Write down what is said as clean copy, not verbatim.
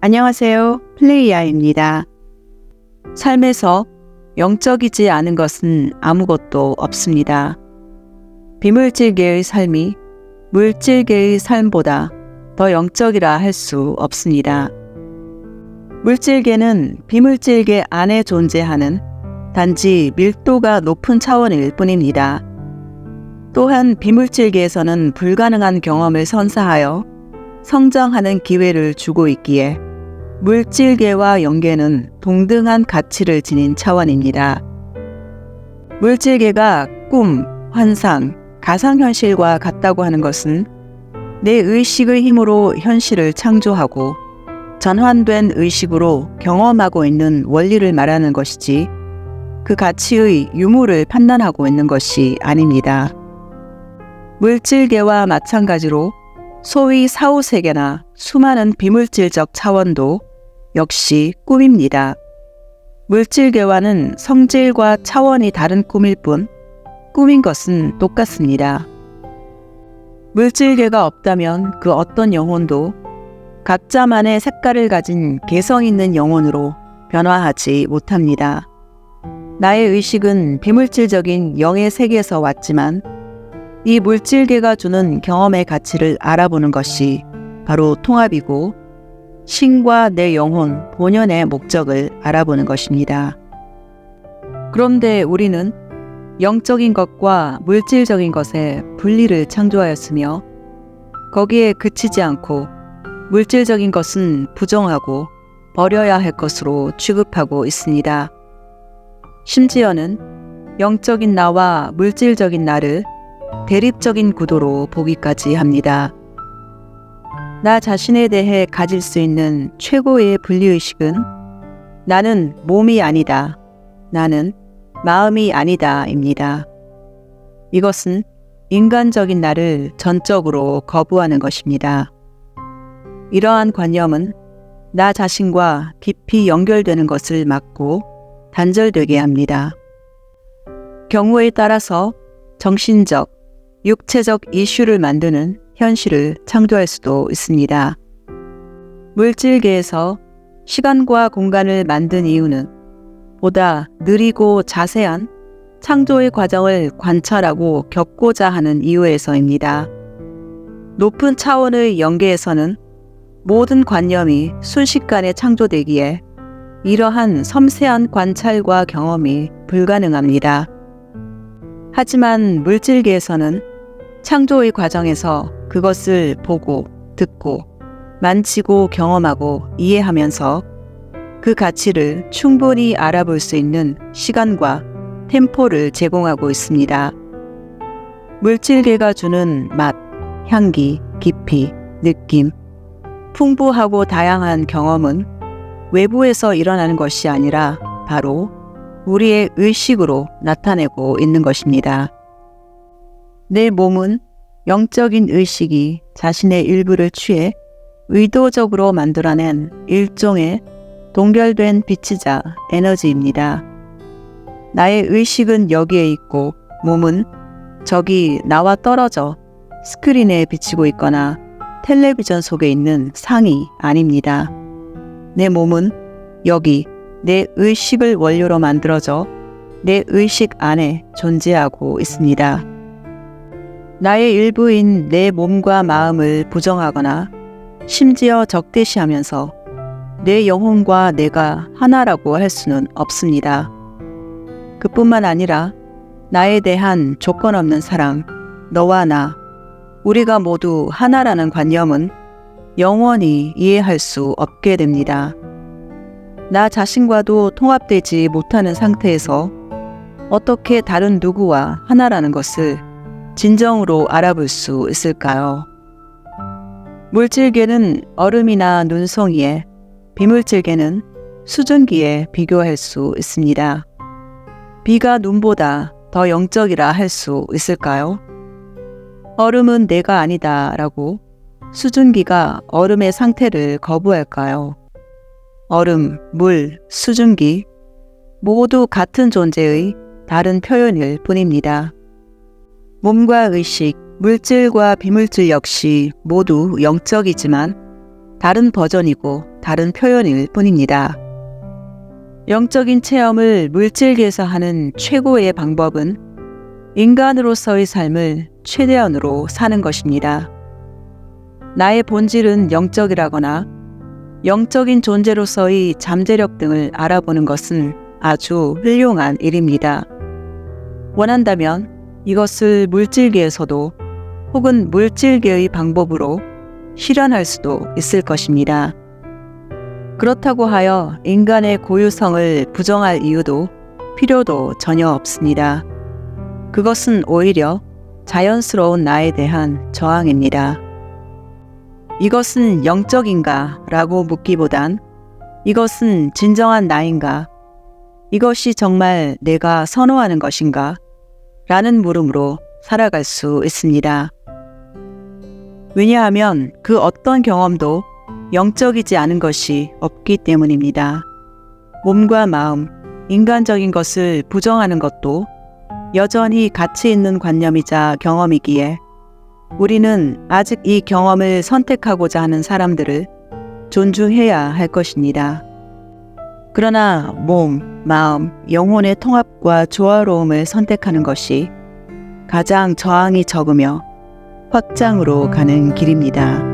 안녕하세요. 플레이야입니다. 삶에서 영적이지 않은 것은 아무것도 없습니다. 비물질계의 삶이 물질계의 삶보다 더 영적이라 할 수 없습니다. 물질계는 비물질계 안에 존재하는 단지 밀도가 높은 차원일 뿐입니다. 또한 비물질계에서는 불가능한 경험을 선사하여 성장하는 기회를 주고 있기에 물질계와 영계는 동등한 가치를 지닌 차원입니다. 물질계가 꿈, 환상, 가상현실과 같다고 하는 것은 내 의식의 힘으로 현실을 창조하고 전환된 의식으로 경험하고 있는 원리를 말하는 것이지 그 가치의 유무를 판단하고 있는 것이 아닙니다. 물질계와 마찬가지로 소위 사후세계나 수많은 비물질적 차원도 역시 꿈입니다. 물질계와는 성질과 차원이 다른 꿈일 뿐 꿈인 것은 똑같습니다. 물질계가 없다면 그 어떤 영혼도 각자만의 색깔을 가진 개성 있는 영혼으로 변화하지 못합니다. 나의 의식은 비물질적인 영의 세계에서 왔지만 이 물질계가 주는 경험의 가치를 알아보는 것이 바로 통합이고 신과 내 영혼 본연의 목적을 알아보는 것입니다. 그런데 우리는 영적인 것과 물질적인 것의 분리를 창조하였으며 거기에 그치지 않고 물질적인 것은 부정하고 버려야 할 것으로 취급하고 있습니다. 심지어는 영적인 나와 물질적인 나를 대립적인 구도로 보기까지 합니다. 나 자신에 대해 가질 수 있는 최고의 분리의식은 나는 몸이 아니다, 나는 마음이 아니다입니다. 이것은 인간적인 나를 전적으로 거부하는 것입니다. 이러한 관념은 나 자신과 깊이 연결되는 것을 막고 단절되게 합니다. 경우에 따라서 정신적, 육체적 이슈를 만드는 현실을 창조할 수도 있습니다. 물질계에서 시간과 공간을 만든 이유는 보다 느리고 자세한 창조의 과정을 관찰하고 겪고자 하는 이유에서입니다. 높은 차원의 영계에서는 모든 관념이 순식간에 창조되기에 이러한 섬세한 관찰과 경험이 불가능합니다. 하지만 물질계에서는 창조의 과정에서 그것을 보고, 듣고, 만지고 경험하고 이해하면서 그 가치를 충분히 알아볼 수 있는 시간과 템포를 제공하고 있습니다. 물질계가 주는 맛, 향기, 깊이, 느낌, 풍부하고 다양한 경험은 외부에서 일어나는 것이 아니라 바로 우리의 의식으로 나타내고 있는 것입니다. 내 몸은 영적인 의식이 자신의 일부를 취해 의도적으로 만들어낸 일종의 동결된 빛이자 에너지입니다. 나의 의식은 여기에 있고 몸은 저기 나와 떨어져 스크린에 비치고 있거나 텔레비전 속에 있는 상이 아닙니다. 내 몸은 여기 내 의식을 원료로 만들어져 내 의식 안에 존재하고 있습니다. 나의 일부인 내 몸과 마음을 부정하거나 심지어 적대시하면서 내 영혼과 내가 하나라고 할 수는 없습니다. 그뿐만 아니라 나에 대한 조건 없는 사랑, 너와 나, 우리가 모두 하나라는 관념은 영원히 이해할 수 없게 됩니다. 나 자신과도 통합되지 못하는 상태에서 어떻게 다른 누구와 하나라는 것을 진정으로 알아볼 수 있을까요? 물질계는 얼음이나 눈송이에, 비물질계는 수증기에 비교할 수 있습니다. 비가 눈보다 더 영적이라 할 수 있을까요? 얼음은 내가 아니다 라고 수증기가 얼음의 상태를 거부할까요? 얼음, 물, 수증기 모두 같은 존재의 다른 표현일 뿐입니다. 몸과 의식, 물질과 비물질 역시 모두 영적이지만 다른 버전이고 다른 표현일 뿐입니다. 영적인 체험을 물질계에서 하는 최고의 방법은 인간으로서의 삶을 최대한으로 사는 것입니다. 나의 본질은 영적이라거나 영적인 존재로서의 잠재력 등을 알아보는 것은 아주 훌륭한 일입니다. 원한다면 이것을 물질계에서도 혹은 물질계의 방법으로 실현할 수도 있을 것입니다. 그렇다고 하여 인간의 고유성을 부정할 이유도 필요도 전혀 없습니다. 그것은 오히려 자연스러운 나에 대한 저항입니다. 이것은 영적인가? 라고 묻기보단 이것은 진정한 나인가? 이것이 정말 내가 선호하는 것인가? 라는 물음으로 살아갈 수 있습니다. 왜냐하면 그 어떤 경험도 영적이지 않은 것이 없기 때문입니다. 몸과 마음, 인간적인 것을 부정하는 것도 여전히 가치 있는 관념이자 경험이기에 우리는 아직 이 경험을 선택하고자 하는 사람들을 존중해야 할 것입니다. 그러나 몸, 마음, 영혼의 통합과 조화로움을 선택하는 것이 가장 저항이 적으며 확장으로 가는 길입니다.